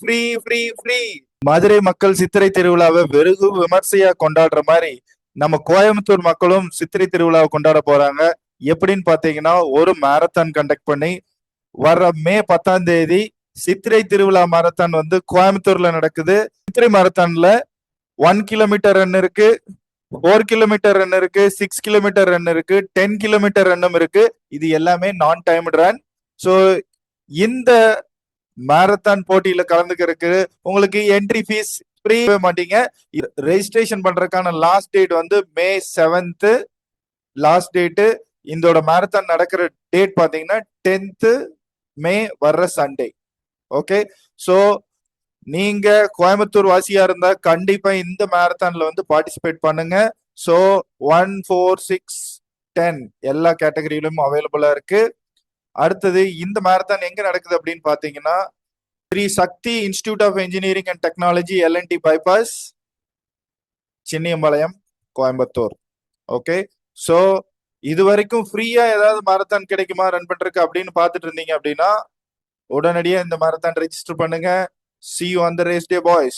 Free free free. Madurai மக்கள் சித்திரை திருவிழாவை வெகு விமர்சையா கொண்டாடுற மாதிரி நம்ம கோயம்புத்தூர் மக்களும் சித்திரை திருவிழாவை கொண்டாட போறாங்க. எப்படின்னு பாத்தீங்கன்னா ஒரு மாரத்தான் கண்டக்ட் பண்ணி வர்ற மே 10ஆம் தேதி சித்திரை திருவிழா மாரத்தான் வந்து கோயம்புத்தூர்ல நடக்குது. சித்திரை மாரத்தான்ல 1 கிலோமீட்டர் ரன் இருக்கு, 4 கிலோமீட்டர் ரன் இருக்கு, 6 கிலோமீட்டர் ரன் இருக்கு, 10 கிலோமீட்டர் ரன்னும் இருக்கு. இது எல்லாமே நான் டைம்டு ரன். ஸோ இந்த மாரத்தான் போட்டியில கலந்துக்கிறதுக்கு உங்களுக்கு என்ட்ரி ஃபீஸ் ஃப்ரீ மாட்டீங்க. ரெஜிஸ்ட்ரேஷன் பண்றதுக்கான லாஸ்ட் டேட் வந்து மே 7th லாஸ்ட் டேட்டு. இதோட மாரத்தான் நடக்கிற டேட் பாத்தீங்கன்னா 10th மே வர்ற சண்டே. ஓகே, ஸோ நீங்க கோயம்புத்தூர் வாசியா இருந்தா கண்டிப்பா இந்த மாரத்தான்ல வந்து பார்ட்டிசிபேட் பண்ணுங்க. ஸோ 1, 4, 6, 10 எல்லா கேட்டகரியிலும் அவைலபிளா இருக்கு. அடுத்தது இந்த மாரத்தான் எங்க நடக்குது அப்படின்னு பாத்தீங்கன்னா Shri Sakthi institute of engineering and technology LNT bypass, Chinniyampalayam, Coimbatore. Okay, so இது வரைக்கும் ஃப்ரீயா ஏதாவது மாரத்தான் கிடைக்குமா ரன் பண்றதுக்கு அப்படின்னு பார்த்துட்டு இருந்தீங்க அப்படின்னா உடனடியாக இந்த மாரத்தான் ரெஜிஸ்டர் பண்ணுங்க. See you on the race day, boys.